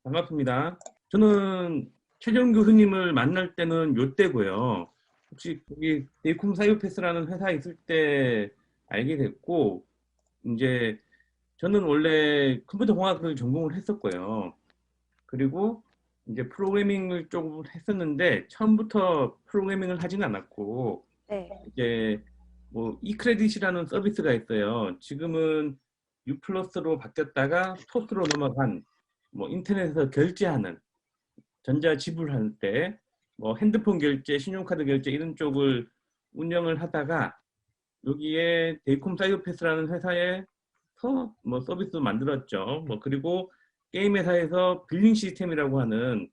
반갑습니다. 저는 최정 교수님을 만날 때는 요때고요. 혹시 거기 데이콤 사이오패스라는 회사 있을 때 알게 됐고, 이제 저는 원래 컴퓨터 공학을 전공을 했었고요. 그리고 이제 프로그래밍을 조금 했었는데 처음부터 프로그래밍을 하진 않았고, 네. 이제 뭐 이크레딧이라는 서비스가 있어요. 지금은 U 플러스로 바뀌었다가 토스로 넘어간 뭐 인터넷에서 결제하는 전자 지불할 때 뭐 핸드폰 결제, 신용카드 결제 이런 쪽을 운영을 하다가 여기에 데이콤 사이오패스라는 회사에서 뭐 서비스 만들었죠. 뭐 그리고 게임 회사에서 빌링 시스템이라고 하는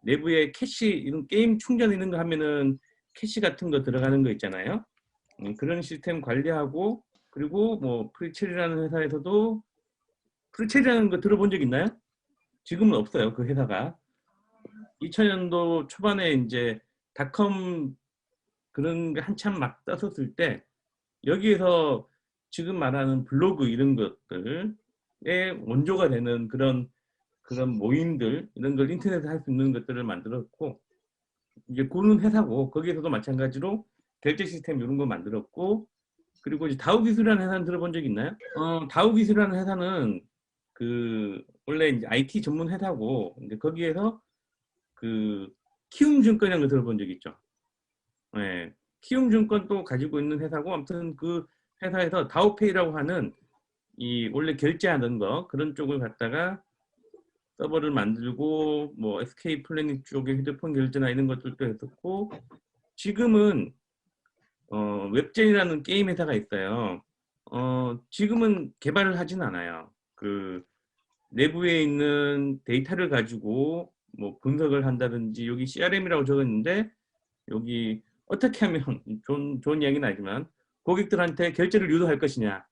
내부에 캐시 이런 게임 충전 이런 거 하면은 캐시 같은 거 들어가는 거 있잖아요. 그런 시스템 관리하고 그리고 뭐 프리첼이라는 회사에서도 프리첼이라는 거 들어본 적 있나요? 지금은 없어요. 그 회사가. 2000년도 초반에 이제 닷컴 그런 게 한참 막 떴었을 때 여기에서 지금 말하는 블로그 이런 것들의 원조가 되는 그런 모임들 이런 걸 인터넷에 할 수 있는 것들을 만들었고 이제 그런 회사고 거기에서도 마찬가지로 결제 시스템 이런 거 만들었고 그리고 이제 다우 기술이라는 회사는 들어본 적 있나요? 다우 기술이라는 회사는 그 원래 이제 IT 전문 회사고 이제 거기에서 그 키움증권이라는 거 들어본 적 있죠? 네. 키움증권도 가지고 있는 회사고 아무튼 그 회사에서 다우페이라고 하는 이 원래 결제하는 거 그런 쪽을 갖다가 서버를 만들고 뭐 SK 플래닛 쪽에 휴대폰 결제나 이런 것들도 했었고 지금은 웹젠이라는 게임 회사가 있어요. 지금은 개발을 하진 않아요. 그 내부에 있는 데이터를 가지고 뭐 분석을 한다든지 여기 CRM이라고 적었는데 여기 어떻게 하면 좋은 이야기는 아니지만 고객들한테 결제를 유도할 것이냐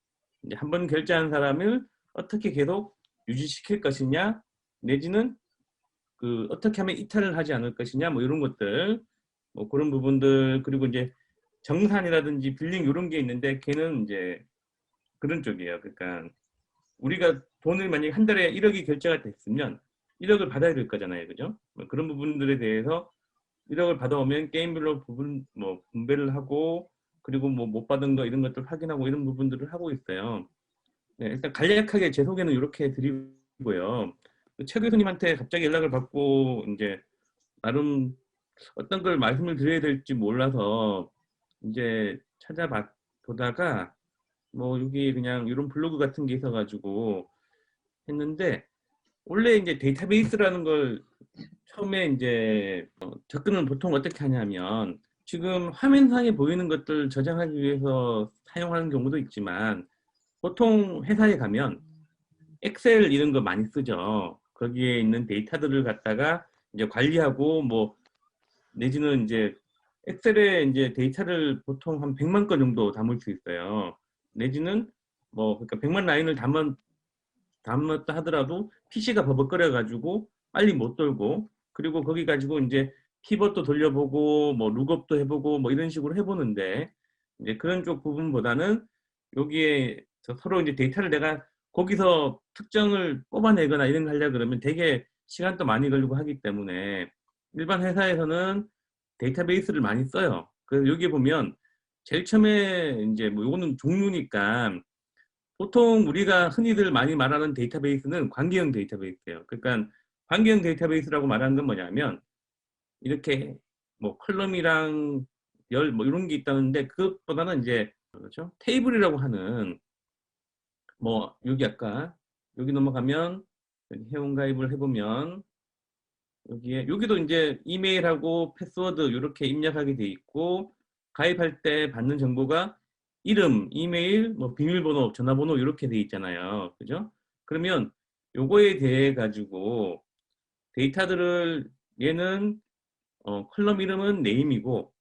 이제 한번 결제한 사람을 어떻게 계속 유지시킬 것이냐 내지는 그 어떻게 하면 이탈을 하지 않을 것이냐 뭐 이런 것들 뭐 그런 부분들 그리고 이제 정산이라든지 빌링 이런 게 있는데 걔는 이제 그런 쪽이에요. 그러니까 우리가 돈을 만약에 한 달에 1억이 결제가 됐으면 1억을 받아야 될 거잖아요. 그죠? 뭐 그런 부분들에 대해서 1억을 받아오면 게임별로 부분 뭐 분배를 하고 그리고 뭐 못 받은 거 이런 것들 확인하고 이런 부분들을 하고 있어요. 네, 일단 간략하게 제 소개는 이렇게 드리고요. 최 교수님한테 갑자기 연락을 받고 이제 나름 어떤 걸 말씀을 드려야 될지 몰라서 이제 찾아보다가 뭐 여기 그냥 이런 블로그 같은 게 있어가지고 했는데 원래 이제 데이터베이스라는 걸 처음에 이제 접근은 보통 어떻게 하냐면 지금 화면상에 보이는 것들 저장하기 위해서 사용하는 경우도 있지만 보통 회사에 가면 엑셀 이런 거 많이 쓰죠. 거기에 있는 데이터들을 갖다가 이제 관리하고 뭐 내지는 이제 엑셀에 이제 데이터를 보통 한 100만 건 정도 담을 수 있어요. 내지는 뭐 그러니까 100만 라인을 담았다 하더라도 PC가 버벅거려 가지고 빨리 못 돌고 그리고 거기 가지고 이제 피벗도 돌려보고 뭐 룩업도 해보고 뭐 이런 식으로 해보는데 이제 그런 쪽 부분보다는 여기에 서로 이제 데이터를 내가 거기서 특정을 뽑아내거나 이런 거 하려 그러면 되게 시간도 많이 걸리고 하기 때문에 일반 회사에서는 데이터베이스를 많이 써요. 그래서 여기 보면 제일 처음에 이제 뭐 요거는 종류니까 보통 우리가 흔히들 많이 말하는 데이터베이스는 관계형 데이터베이스예요. 그러니까 관계형 데이터베이스라고 말하는 건 뭐냐면 이렇게 뭐 컬럼이랑 열 뭐 이런 게 있다는데 그것보다는 이제 그렇죠? 테이블이라고 하는 뭐 여기 아까 여기 넘어가면 여기 회원 가입을 해보면 여기에 여기도 이제 이메일하고 패스워드 이렇게 입력하게 돼 있고 가입할 때 받는 정보가 이름, 이메일, 뭐 비밀번호, 전화번호 이렇게 돼 있잖아요. 그죠? 그러면 요거에 대해 가지고 데이터들을 얘는 컬럼 이름은 네임이고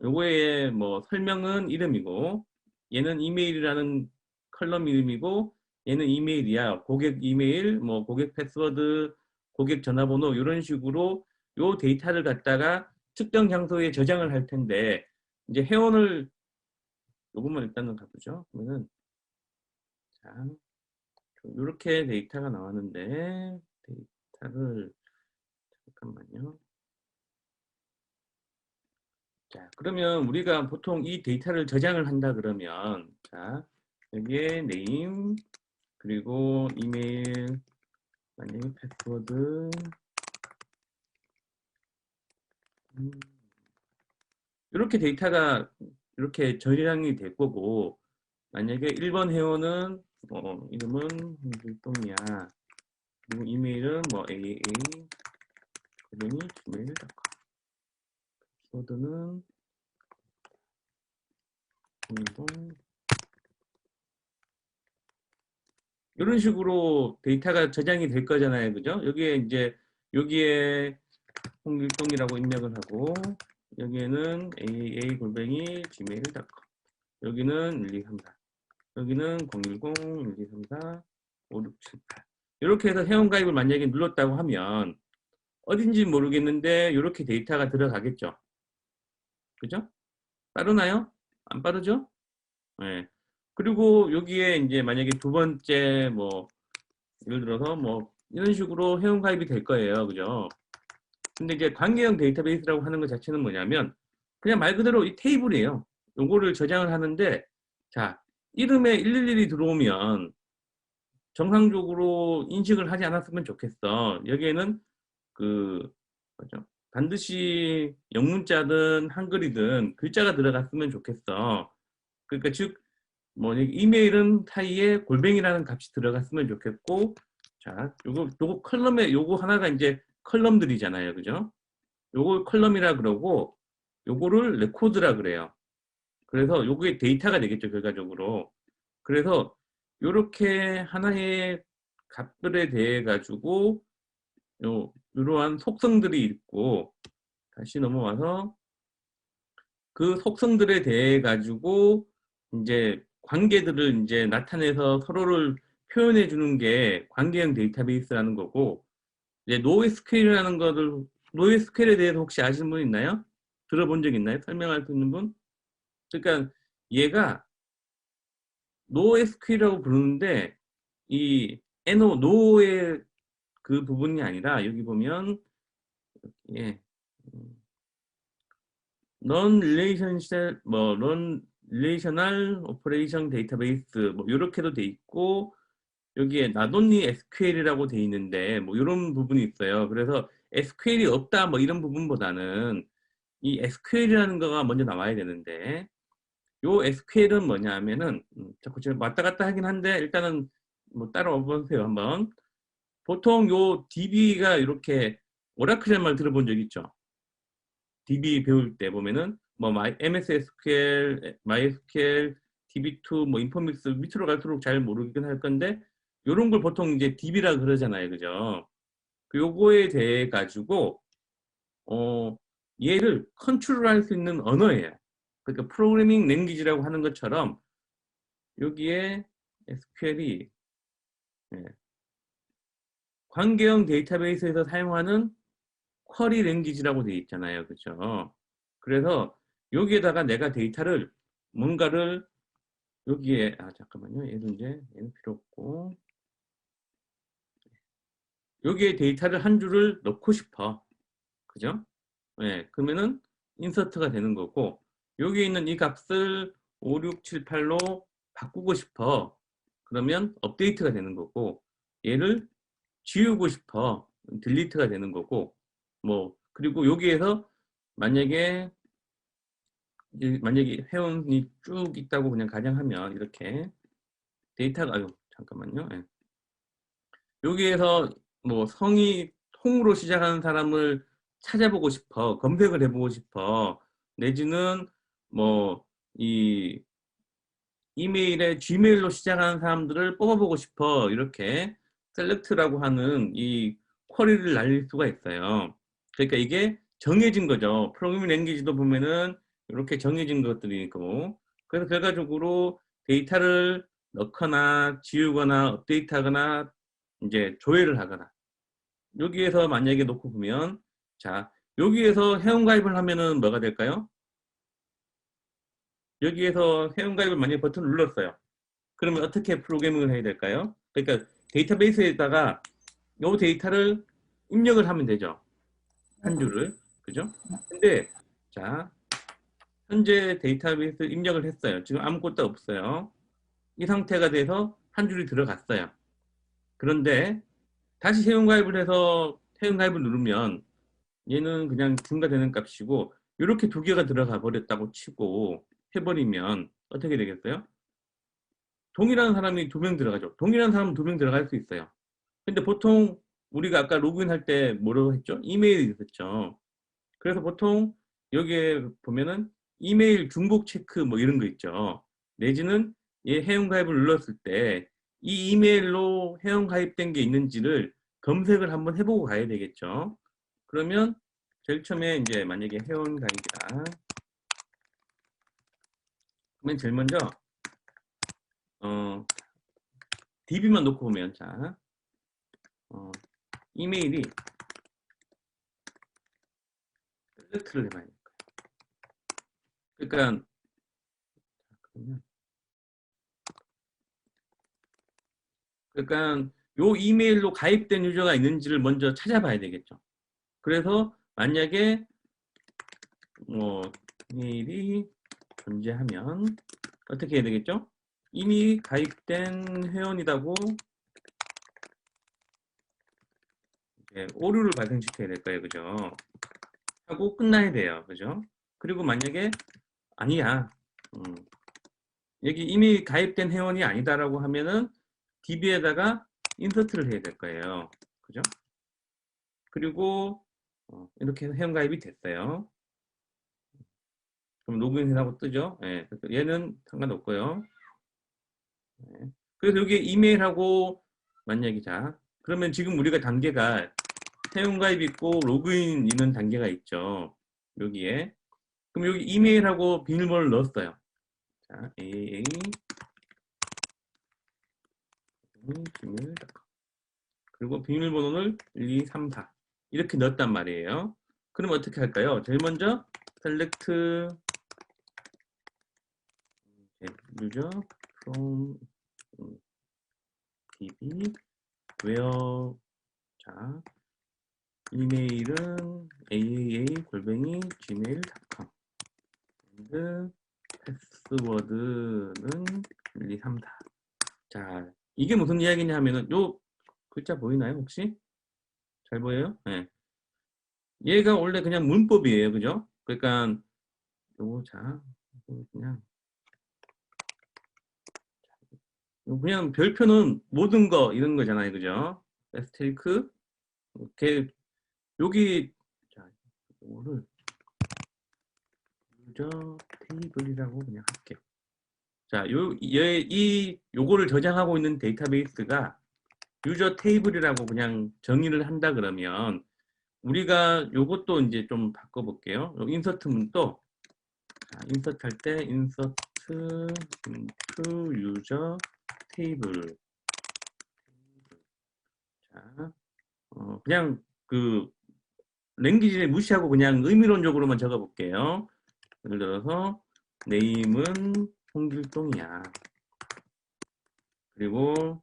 요거에 뭐 설명은 이름이고 얘는 이메일이라는 컬럼 이름이고 얘는 이메일이야. 고객 이메일, 뭐 고객 패스워드, 고객 전화번호 이런 식으로 요 데이터를 갖다가 특정 장소에 저장을 할 텐데 이제 회원을 요것만 일단은 가보죠. 그러면은 자 이렇게 데이터가 나왔는데 데이터를 잠깐만요. 자, 그러면 우리가 보통 이 데이터를 저장을 한다 그러면 자, 여기에 네임 그리고 이메일 만약에 패스워드 이렇게 데이터가 이렇게 저장이 될 거고 만약에 1번 회원은 이름은 홍길동이야. 그리고 이메일은 뭐 aa 그러니 gmail.com 패스워드는 홍길동 이런 식으로 데이터가 저장이 될 거잖아요. 그죠? 여기에 이제 여기에 홍길동이라고 입력을 하고 여기에는 aa 골뱅이 gmail.com 여기는 1234 여기는 010 1234 5678 이렇게 해서 회원가입을 만약에 눌렀다고 하면 어딘지 모르겠는데 이렇게 데이터가 들어가겠죠. 그죠? 빠르나요? 안 빠르죠? 네. 그리고 여기에 이제 만약에 두 번째 뭐 예를 들어서 뭐 이런 식으로 회원가입이 될 거예요. 그죠? 근데 이제 관계형 데이터베이스라고 하는 것 자체는 뭐냐면 그냥 말 그대로 이 테이블이에요. 요거를 저장을 하는데 자, 이름에 111이 들어오면 정상적으로 인식을 하지 않았으면 좋겠어. 여기에는 그 뭐죠? 반드시 영문자든 한글이든 글자가 들어갔으면 좋겠어. 그러니까 즉 뭐 이메일은 타이에 골뱅이라는 값이 들어갔으면 좋겠고 자, 요거 컬럼에 요거 하나가 이제 컬럼들이잖아요. 그죠? 요걸 컬럼이라 그러고 요거를 레코드라 그래요. 그래서 요게 데이터가 되겠죠, 결과적으로. 그래서 요렇게 하나의 값들에 대해 가지고 이러한 속성들이 있고 다시 넘어와서 그 속성들에 대해 가지고 이제 관계들을 이제 나타내서 서로를 표현해 주는 게 관계형 데이터베이스라는 거고 이제 NoSQL이라는 거를 NoSQL에 대해서 혹시 아시는 분 있나요? 들어본 적 있나요? 설명할 수 있는 분? 그러니까 얘가 NoSQL이라고 부르는데 이 NO의 그 부분이 아니라 여기 보면 예, non-relational 뭐 non-relational operation database 뭐 이렇게도 돼 있고 여기에 not only SQL이라고 돼 있는데 뭐 이런 부분이 있어요. 그래서 SQL이 없다 뭐 이런 부분보다는 이 SQL이라는 거가 먼저 나와야 되는데 요 SQL은 뭐냐 하면은 자꾸 제가 왔다 갔다 하긴 한데 일단은 뭐 따라와 보세요 한번. 보통 요 DB가 이렇게 오라클이라는 말 들어본 적 있죠? DB 배울 때 보면은 뭐 MS SQL, MySQL, DB2, 뭐 인포믹스 밑으로 갈수록 잘 모르긴 할 건데 요런 걸 보통 이제 DB라 그러잖아요, 그죠? 그 요거에 대해 가지고 얘를 컨트롤할 수 있는 언어예요. 그러니까 프로그래밍 랭귀지라고 하는 것처럼 여기에 SQL이 관계형 데이터베이스에서 사용하는 쿼리 랭귀지라고 되어 있잖아요. 그죠? 그래서 여기에다가 내가 데이터를 뭔가를 여기에 잠깐만요. 얘는 이제 얘는 필요 없고 여기에 데이터를 한 줄을 넣고 싶어. 그죠? 네, 그러면은 인서트가 되는 거고 여기에 있는 이 값을 5678로 바꾸고 싶어. 그러면 업데이트가 되는 거고 얘를 지우고 싶어. 딜리트가 되는 거고 뭐 그리고 여기에서 만약에 만약에 회원이 쭉 있다고 그냥 가정하면 이렇게 데이터가 아유 잠깐만요. 예. 여기에서 뭐 성이 통으로 시작하는 사람을 찾아보고 싶어. 검색을 해보고 싶어. 내지는 뭐 이 이메일에 gmail로 시작하는 사람들을 뽑아보고 싶어. 이렇게 셀렉트라고 하는 이 쿼리를 날릴 수가 있어요. 그러니까 이게 정해진 거죠. 프로그래밍 랭귀지도 보면은 이렇게 정해진 것들이 있고 그래서 결과적으로 데이터를 넣거나 지우거나 업데이트하거나 이제 조회를 하거나 여기에서 만약에 놓고 보면 자 여기에서 회원가입을 하면은 뭐가 될까요? 여기에서 회원가입을 만약에 버튼을 눌렀어요. 그러면 어떻게 프로그래밍을 해야 될까요? 그러니까 데이터베이스에다가 이 데이터를 입력을 하면 되죠. 한 네. 줄을. 그죠? 근데 자, 현재 데이터베이스 입력을 했어요. 지금 아무것도 없어요. 이 상태가 돼서 한 줄이 들어갔어요. 그런데 다시 회원가입을 해서 회원가입을 누르면 얘는 그냥 중과되는 값이고 이렇게 두 개가 들어가 버렸다고 치고 해버리면 어떻게 되겠어요? 동일한 사람이 두 명 들어가죠. 동일한 사람은 두 명 들어갈 수 있어요. 근데 보통 우리가 아까 로그인 할 때 뭐라고 했죠? 이메일이 있었죠. 그래서 보통 여기에 보면은 이메일 중복 체크 뭐 이런 거 있죠. 내지는 얘 회원가입을 눌렀을 때 이 이메일로 회원가입된 게 있는지를 검색을 한번 해보고 가야 되겠죠. 그러면 제일 처음에 이제 만약에 회원가입이다. 그러면 제일 먼저 DB만 놓고 보면 자 이메일이 셀렉트를 해봐야 돼요. 그러니까 그러면 그러니까 요 이메일로 가입된 유저가 있는지를 먼저 찾아봐야 되겠죠. 그래서 만약에 뭐 이메일이 존재하면 어떻게 해야 되겠죠? 이미 가입된 회원이라고 오류를 발생시켜야 될 거예요. 그죠? 하고 끝나야 돼요. 그죠? 그리고 만약에 아니야. 여기 이미 가입된 회원이 아니다라고 하면은 DB에다가 인서트를 해야 될 거예요. 그죠? 그리고 이렇게 회원 가입이 됐어요. 그럼 로그인이라고 뜨죠? 예, 얘는 상관없고요. 예. 그래서 여기 이메일하고 만약에 자 그러면 지금 우리가 단계가 회원가입 있고 로그인 있는 단계가 있죠. 여기에 그럼 여기 이메일하고 비밀번호를 넣었어요. 자, AA gmail.com 그리고 비밀번호를 1, 2, 3, 4 이렇게 넣었단 말이에요. 그럼 어떻게 할까요? 제일 먼저 select user from db where 자 이메일은 aaa@gmail.com 패스워드는 1, 2, 3, 4 자, 이게 무슨 이야기냐 하면은 요 글자 보이나요 혹시? 잘 보여요? 네. 얘가 원래 그냥 문법이에요. 그죠? 그러니까 요거 자 그냥 별표는 모든 거 이런 거잖아요. 그죠? 에스테이크 이렇게 여기 자, 요거를 유저 테이블이라고 그냥 할게요. 자, 요거를 저장하고 있는 데이터베이스가 유저 테이블이라고 그냥 정의를 한다 그러면 우리가 요것도 이제 좀 바꿔볼게요. 인서트 문도 인서트 할 때 인서트 into 유저 테이블 자, 그냥 그 랭귀지를 무시하고 그냥 의미론적으로만 적어볼게요. 예를 들어서 네임은 홍길동이야. 그리고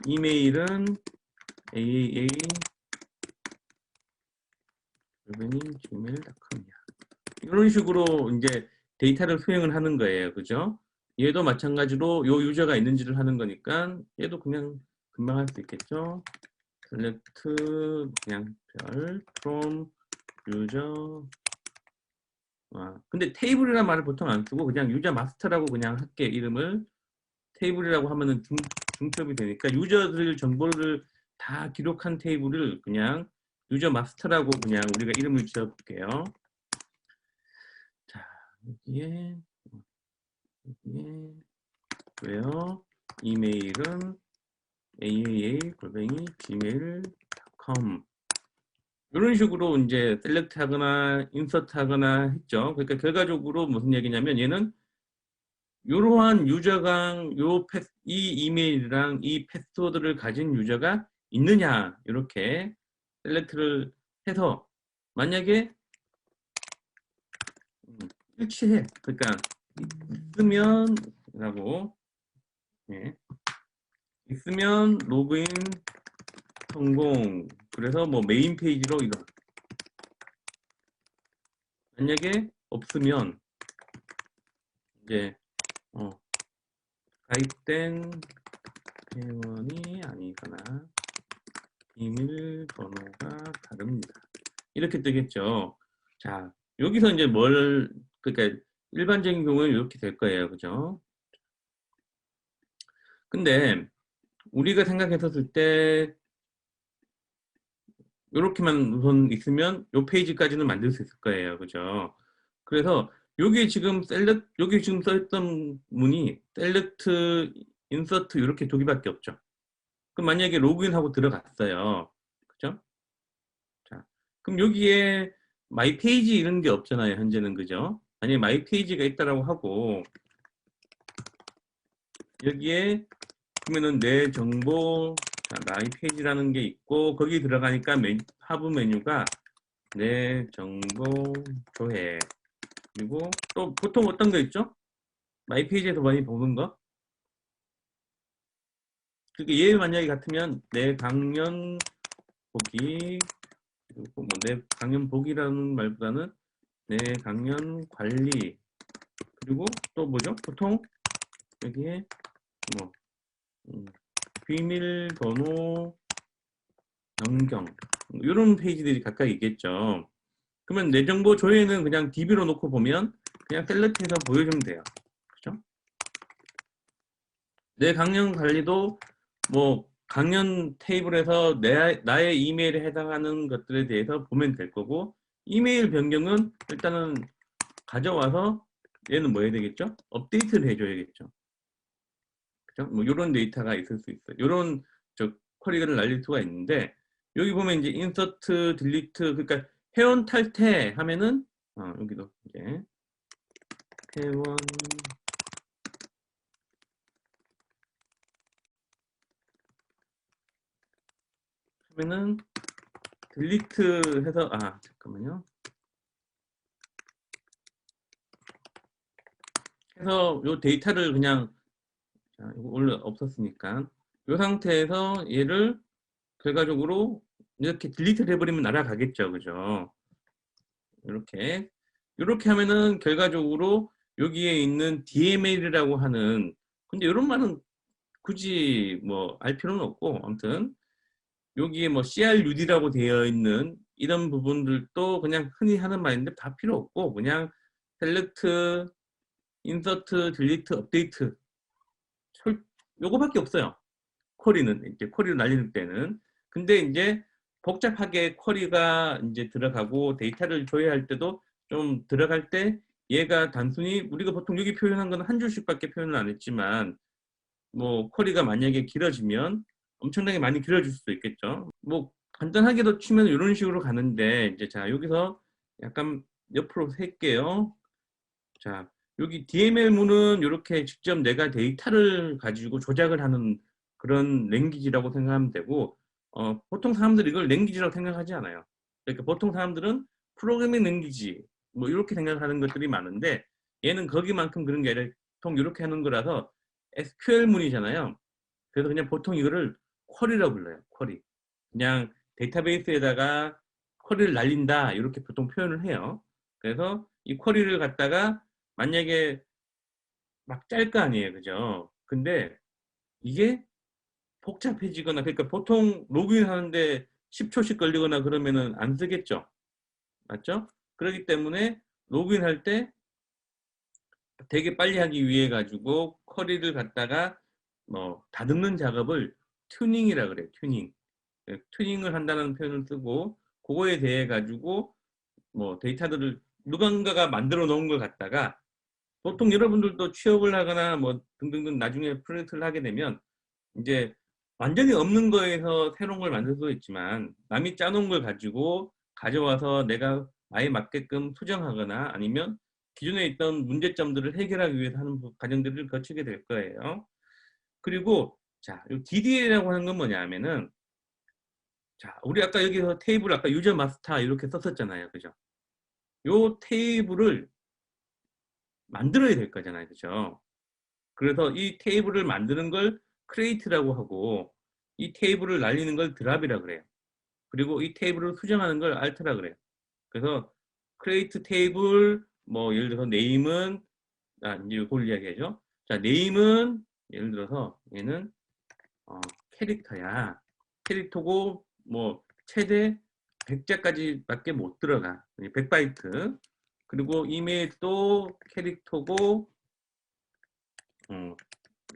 이메일은 aaa gmail.com이야. 이런 식으로 이제 데이터를 수행을 하는 거예요. 그죠? 얘도 마찬가지로 요 유저가 있는지를 하는 거니까 얘도 그냥 금방 할 수 있겠죠? select 그냥 별 from user 근데 테이블이라는 말을 보통 안 쓰고 그냥 유저 마스터라고 그냥 할게 이름을 테이블이라고 하면은 중첩이 되니까 유저들 정보를 다 기록한 테이블을 그냥 유저 마스터라고 그냥 우리가 이름을 지어볼게요. 자, 여기에 왜요? 이메일은 aaa@gmail.com 이런 식으로 이제 셀렉트 하거나 인서트 하거나 했죠. 그러니까 결과적으로 무슨 얘기냐면 얘는 이러한 유저가 이 이메일이랑 이 패스워드를 가진 유저가 있느냐 이렇게 셀렉트를 해서 만약에 일치해 그러니까 있으면 라고 예. 있으면 로그인 성공. 그래서 뭐 메인 페이지로 이거. 만약에 없으면 이제 가입된 회원이 아니거나 비밀번호가 다릅니다. 이렇게 뜨겠죠. 자, 여기서 이제 그러니까 일반적인 경우는 이렇게 될 거예요. 그죠? 근데 우리가 생각했었을 때 이렇게만 우선 있으면 이 페이지까지는 만들 수 있을 거예요. 그죠? 그래서 여기 지금 써있던 문이 셀렉트, 인서트 이렇게 두 개밖에 없죠. 그럼 만약에 로그인하고 들어갔어요. 그죠? 자, 그럼 여기에 마이 페이지 이런 게 없잖아요. 현재는. 그죠? 만약에 마이 페이지가 있다라고 하고 여기에 그러면은 내 정보, 자, 마이 페이지라는 게 있고 거기 들어가니까 하부 메뉴가 내 정보 조회, 그리고 또 보통 어떤 거 있죠? 마이 페이지에서 많이 보는 거. 그게 얘 만약에 같으면 내 강연 보기, 그리고 뭐 내 강연 보기라는 말보다는 내 강연 관리, 그리고 또 뭐죠? 보통 여기에 뭐 비밀번호 변경 이런 페이지들이 각각 있겠죠. 그러면 내 정보 조회는 그냥 DB로 놓고 보면 그냥 셀렉트해서 보여주면 돼요. 그죠? 내 강연 관리도 뭐 강연 테이블에서 나의 이메일에 해당하는 것들에 대해서 보면 될 거고, 이메일 변경은 일단은 가져와서 얘는 뭐 해야 되겠죠? 업데이트를 해줘야겠죠. 그죠? 뭐 이런 데이터가 있을 수 있어요. 이런 쿼리를 날릴 수가 있는데, 여기 보면 이제 인서트, 딜리트, 그러니까 회원 탈퇴 하면은 여기도 이제 회원 하면은 딜리트 해서 잠깐만요. 해서 요 데이터를 그냥 자, 이거 원래 없었으니까 이 상태에서 얘를 결과적으로 이렇게 딜리트를 해버리면 날아가겠죠. 그죠? 이렇게 하면은 결과적으로 여기에 있는 DML이라고 하는, 근데 이런 말은 굳이 뭐 알 필요는 없고, 아무튼 여기에 뭐 CRUD라고 되어 있는 이런 부분들도 그냥 흔히 하는 말인데 다 필요 없고, 그냥 셀렉트, 인서트, 딜리트, 업데이트 요거밖에 없어요. 쿼리는 이제 쿼리를 날리는 때는. 근데 이제 복잡하게 쿼리가 이제 들어가고 데이터를 조회할 때도 좀 들어갈 때 얘가 단순히 우리가 보통 여기 표현한 건 한 줄씩밖에 표현을 안 했지만, 뭐 쿼리가 만약에 길어지면 엄청나게 많이 길어질 수도 있겠죠. 뭐 간단하게도 치면 이런 식으로 가는데, 이제 자 여기서 약간 옆으로 할게요. 자, 여기 DML문은 이렇게 직접 내가 데이터를 가지고 조작을 하는 그런 랭귀지라고 생각하면 되고, 보통 사람들이 이걸 랭귀지라고 생각하지 않아요. 그러니까 보통 사람들은 프로그래밍 랭귀지 뭐 이렇게 생각하는 것들이 많은데, 얘는 거기만큼 그런 게 아니라 보통 이렇게 하는 거라서 SQL문이잖아요. 그래서 그냥 보통 이거를 쿼리라고 불러요. 쿼리. 그냥 데이터베이스에다가 쿼리를 날린다 이렇게 보통 표현을 해요. 그래서 이 쿼리를 갖다가 만약에 막 짤 거 아니에요. 그죠? 근데 이게 복잡해지거나, 그러니까 보통 로그인 하는데 10초씩 걸리거나 그러면은 안 쓰겠죠. 맞죠? 그렇기 때문에 로그인 할 때 되게 빨리 하기 위해 가지고 쿼리를 갖다가 뭐 다듬는 작업을 튜닝이라 그래요. 튜닝. 튜닝을 한다는 표현을 쓰고, 그거에 대해 가지고 뭐 데이터들을 누군가가 만들어 놓은 걸 갖다가, 보통 여러분들도 취업을 하거나 뭐 등등등 나중에 프로젝트를 하게 되면 이제 완전히 없는 거에서 새로운 걸 만들 수도 있지만, 남이 짜놓은 걸 가지고 가져와서 내가 나에 맞게끔 수정하거나 아니면 기존에 있던 문제점들을 해결하기 위해서 하는 과정들을 거치게 될 거예요. 그리고 자, 이 DDL이라고 하는 건 뭐냐 하면은, 자, 우리 아까 여기서 테이블 아까 유저 마스터 이렇게 썼었잖아요. 그죠? 요 테이블을 만들어야 될 거잖아요. 그죠? 그래서 이 테이블을 만드는 걸 create라고 하고, 이 테이블을 날리는 걸 드랍이라 그래요. 그리고 이 테이블을 수정하는 걸 알트라 그래요. 그래서 create 테이블 뭐 예를 들어서 네임은 이제 이걸 이야기하죠. 자, 네임은 예를 들어서 얘는 캐릭터야. 캐릭터고 뭐 최대 100자까지밖에 못 들어가. 100바이트. 그리고 이메일도 캐릭터고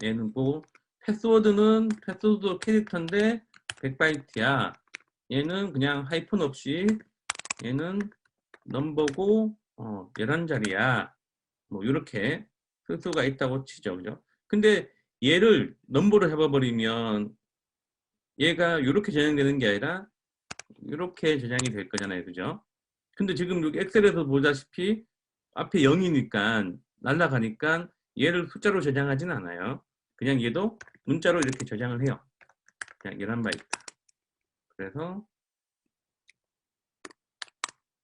얘는 뭐 패스워드도 캐릭터인데 100바이트야. 얘는 그냥 하이픈 없이 얘는 넘버고 11자리야. 뭐 이렇게 쓸 수가 있다고 치죠. 그죠? 근데 얘를 넘버로 잡아버리면 얘가 이렇게 저장되는 게 아니라 이렇게 저장이 될 거잖아요. 그죠? 근데 지금 여기 엑셀에서 보다시피 앞에 0이니까 날라가니까 얘를 숫자로 저장하진 않아요. 그냥 얘도 문자로 이렇게 저장을 해요. 그냥 11바이트. 그래서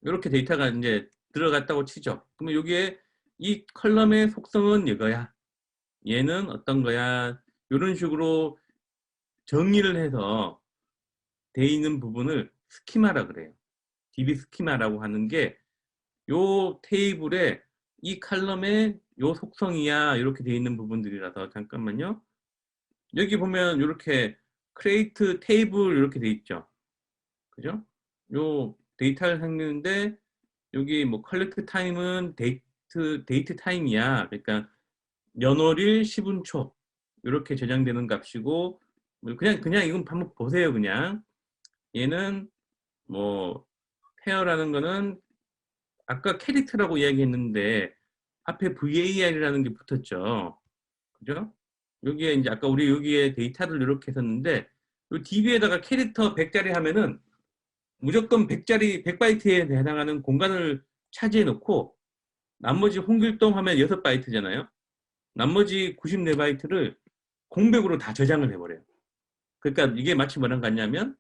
이렇게 데이터가 이제 들어갔다고 치죠. 그러면 여기에 이 컬럼의 속성은 이거야. 얘는 어떤 거야. 이런 식으로 정의를 해서 돼 있는 부분을 스키마라 그래요. DB 스키마라고 하는 게 요 테이블에 이 칼럼에 요 속성이야 이렇게 돼 있는 부분들이라서 잠깐만요. 여기 보면 이렇게 create 테이블 이렇게 돼 있죠. 그죠? 요 데이터를 했는데 여기 뭐 collect time은 데이트 타임이야. 그러니까 연월일 10분 초 이렇게 저장되는 값이고 그냥 이건 한번 보세요. 그냥 얘는 뭐 페어라는 거는 아까 캐릭터라고 이야기했는데 앞에 VAR이라는 게 붙었죠. 그죠? 여기에 이제 아까 우리 여기에 데이터를 이렇게 했었는데 이 DB에다가 캐릭터 100자리 하면은 무조건 100자리 100바이트에 해당하는 공간을 차지해 놓고 나머지 홍길동 하면 6바이트잖아요. 나머지 94바이트를 공백으로 다 저장을 해버려요. 그러니까 이게 마치 뭐랑 같냐면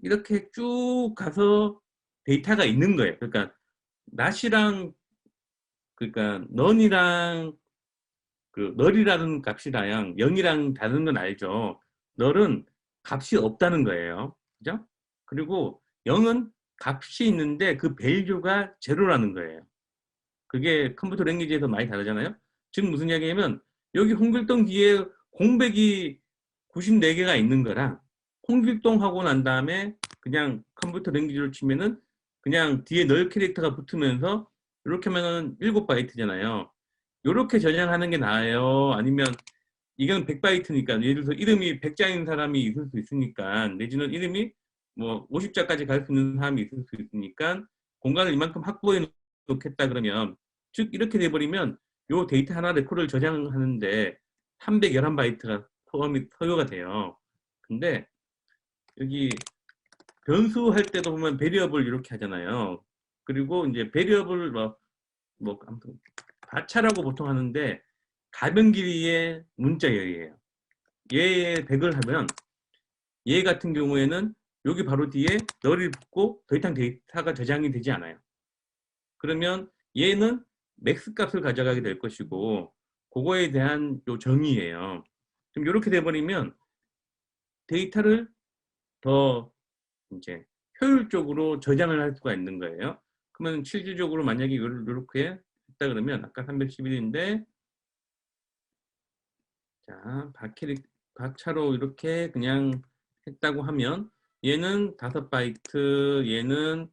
이렇게 쭉 가서 데이터가 있는 거예요. 그러니까 낫이랑 그러니까 넌이랑 그 널이라는 값이랑 0이랑 다른 건 알죠. 널은 값이 없다는 거예요. 그죠? 그리고 0은 값이 있는데 그 밸류가 제로라는 거예요. 그게 컴퓨터 랭귀지에서 많이 다르잖아요. 지금 무슨 이야기냐면 여기 홍길동 뒤에 공백이 94개가 있는 거랑 홍길동 하고 난 다음에 그냥 컴퓨터 랭귀지로 치면은 그냥 뒤에 널 캐릭터가 붙으면서 이렇게 하면은 7바이트잖아요. 이렇게 저장하는 게 나아요? 아니면 이건 100바이트니까 예를 들어서 이름이 100자인 사람이 있을 수 있으니까 내지는 이름이 뭐 50자까지 갈 수 있는 사람이 있을 수 있으니까 공간을 이만큼 확보해 놓겠다 그러면 즉 이렇게 돼버리면 요 데이터 하나 레코드를 저장하는데 311바이트가 소요가 돼요. 근데 여기 변수 할 때도 보면 베리어블 이렇게 하잖아요. 그리고 이제 베리어블 뭐 아무튼 가차라고 보통 하는데 가변 길이의 문자열이에요. 얘에 100을 하면 얘 같은 경우에는 여기 바로 뒤에 널이 붙고 더 이상 데이터가 저장이 되지 않아요. 그러면 얘는 맥스 값을 가져가게 될 것이고 그거에 대한 요 정의예요. 그럼 이렇게 돼버리면 데이터를 더 이제 효율적으로 저장을 할 수가 있는 거예요. 그러면 실질적으로 만약에 이렇게 했다 그러면 아까 311인데 자, 박차로 이렇게 그냥 했다고 하면 얘는 5바이트, 얘는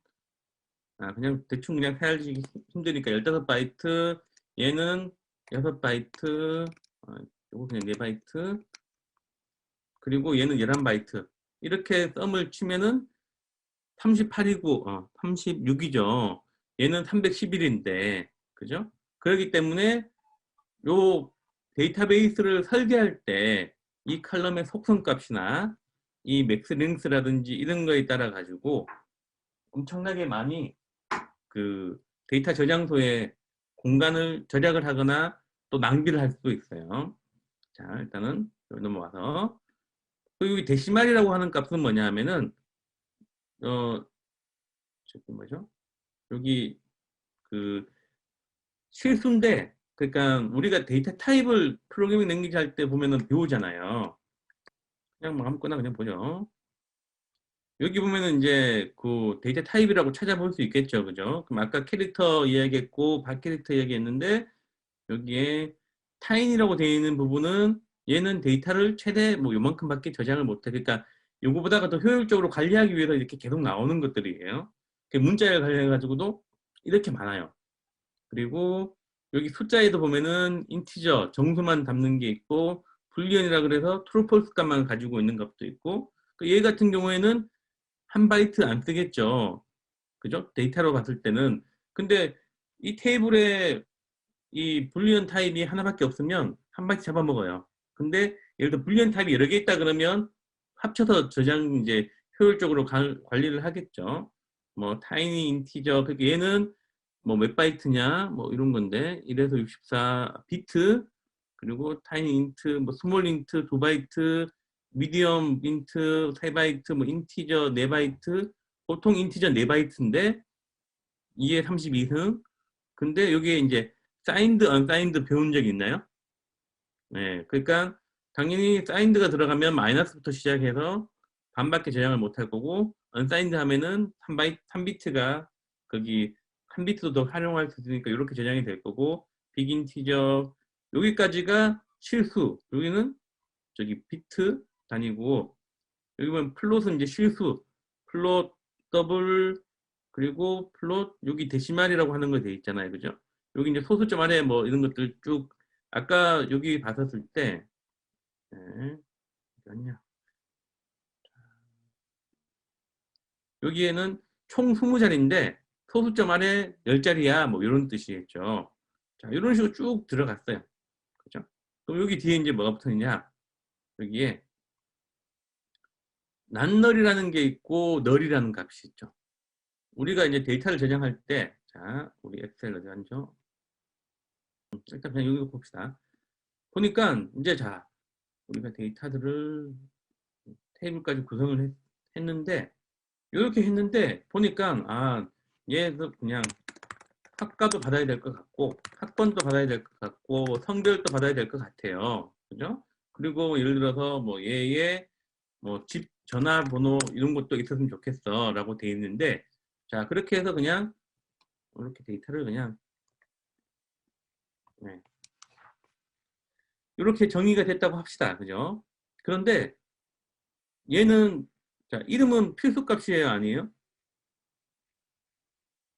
그냥 대충 그냥 해야지 힘드니까 15바이트, 얘는 6바이트, 요거 그냥 4바이트, 그리고 얘는 11바이트. 이렇게 썸을 치면은 38이고, 36이죠. 얘는 311인데, 그죠? 그렇기 때문에 요 데이터베이스를 설계할 때 이 칼럼의 속성 값이나 이 맥스 링스라든지 이런 거에 따라 가지고 엄청나게 많이 그 데이터 저장소에 공간을 절약을 하거나 또 낭비를 할 수도 있어요. 자, 일단은 여기 넘어와서 여기 데시말이라고 하는 값은 뭐냐 하면은 저기 뭐죠? 여기 그 실수인데 그러니까 우리가 데이터 타입을 프로그래밍 랭귀지 할 때 보면은 배우잖아요. 그냥 뭐 아무거나 그냥 보죠. 여기 보면은 이제 그 데이터 타입이라고 찾아볼 수 있겠죠. 그죠? 그럼 아까 캐릭터 이야기했고, 박 캐릭터 이야기했는데, 여기에 타인이라고 되어 있는 부분은 얘는 데이터를 최대 뭐 요만큼밖에 저장을 못해. 그러니까 요거보다가 더 효율적으로 관리하기 위해서 이렇게 계속 나오는 것들이에요. 문자열 관련해가지고도 이렇게 많아요. 그리고 여기 숫자에도 보면은 인티저, 정수만 담는 게 있고, 불리언이라 그래서 트루 폴스 값만 가지고 있는 것도 있고, 얘 같은 경우에는 한 바이트 안 쓰겠죠. 그죠? 데이터로 봤을 때는. 근데 이 테이블에 이 불리언 타입이 하나밖에 없으면 한 바이트 잡아먹어요. 근데 예를 들어 불리언 타입이 여러 개 있다 그러면 합쳐서 저장 이제 효율적으로 관리를 하겠죠. 뭐 타이니 인티저, 그러니까 얘는 뭐 몇 바이트냐 뭐 이런 건데 1에서 64 비트, 그리고 타이니 인트, 뭐 스몰 인트 2바이트, 미디엄 인트 3바이트, 뭐 인티저 4바이트, 보통 인티저 4바이트인데 2에 32승. 근데 여기에 이제 사인드, 언사인드 배운 적 있나요? 네, 그러니까 당연히 사인드가 들어가면 마이너스부터 시작해서 반밖에 저장을 못할 거고, 언사인드 하면은 3비트가 거기 한 비트도 더 활용할 수 있으니까 이렇게 저장이 될 거고, 빅인티저 여기까지가 실수, 여기는 저기 비트 단위고, 여기 보면 플롯은 이제 실수, 플롯 더블, 그리고 플롯 여기 데시말이라고 하는 거 돼 있잖아요, 그죠? 여기 이제 소수점 아래 뭐 이런 것들 쭉 아까 여기 봤었을 때, 네, 아니야. 여기에는 총 20자리인데 소수점 안에 10자리야 뭐 이런 뜻이겠죠. 자, 이런 식으로 쭉 들어갔어요. 그죠? 그럼 여기 뒤에 이제 뭐가 붙어 있냐? 여기에 난널이라는 게 있고 널이라는 값이 있죠. 우리가 이제 데이터를 저장할 때, 자, 우리 엑셀 어디 앉죠? 일단 그냥 여기 봅시다. 보니까 이제 자, 우리가 데이터들을 테이블까지 구성을 했는데 이렇게 했는데 보니까 아, 얘도 그냥 학과도 받아야 될 것 같고 학번도 받아야 될 것 같고 성별도 받아야 될 것 같아요. 그죠? 그리고 예를 들어서 뭐 얘의 뭐 집 전화번호 이런 것도 있었으면 좋겠어 라고 돼 있는데, 자, 그렇게 해서 그냥 이렇게 데이터를 그냥 네, 이렇게 정의가 됐다고 합시다. 그죠? 그런데 얘는 자, 이름은 필수값이에요, 아니에요?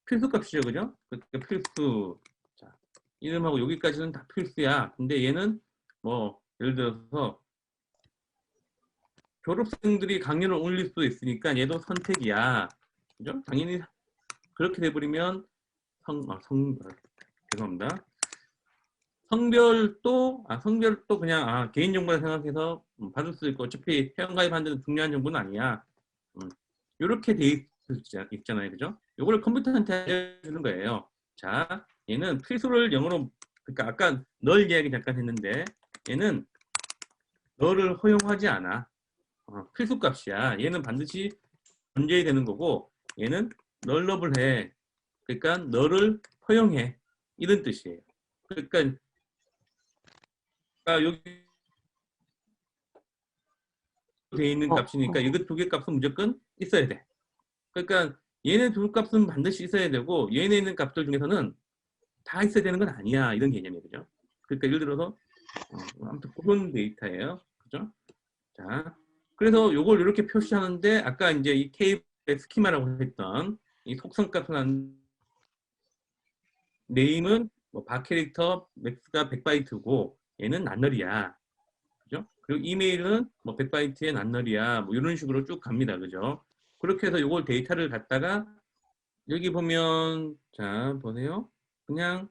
필수값이죠, 그죠? 그러니까 필수. 자, 이름하고 여기까지는 다 필수야. 근데 얘는 뭐 예를 들어서 졸업생들이 강연을 올릴 수도 있으니까 얘도 선택이야. 그죠? 당연히 그렇게 돼버리면 죄송합니다. 성별도 그냥 개인정보라 생각해서 받을 수 있고 어차피 회원가입하는 데는 중요한 정보는 아니야. 이렇게 돼 있잖아요. 그죠? 요거를 컴퓨터한테 알려주는 거예요. 자, 얘는 필수를 영어로, 그러니까 아까 널 이야기 잠깐 했는데 얘는 너를 허용하지 않아. 필수 값이야. 얘는 반드시 존재해야 되는 거고 얘는 널러블해. 그러니까 너를 허용해. 이런 뜻이에요. 그러니까 여기 돼 있는 값이니까 이거 두 개 값은 무조건 있어야 돼. 그러니까 얘네 두 값은 반드시 있어야 되고 얘네 있는 값들 중에서는 다 있어야 되는 건 아니야. 이런 개념이에요. 그죠? 그러니까 예를 들어서 아무튼 그런 데이터예요. 그죠? 자, 그래서 요걸 이렇게 표시하는데 아까 이제 이 테이블의 스키마라고 했던 이 속성값은 네임은 뭐 바캐릭터 맥스가 100바이트고 얘는 난널이야. 그죠? 그리고 이메일은 뭐 100바이트의 난널이야. 뭐 이런 식으로 쭉 갑니다. 그죠? 그렇게 해서 요걸 데이터를 갖다가 여기 보면 자, 보세요. 그냥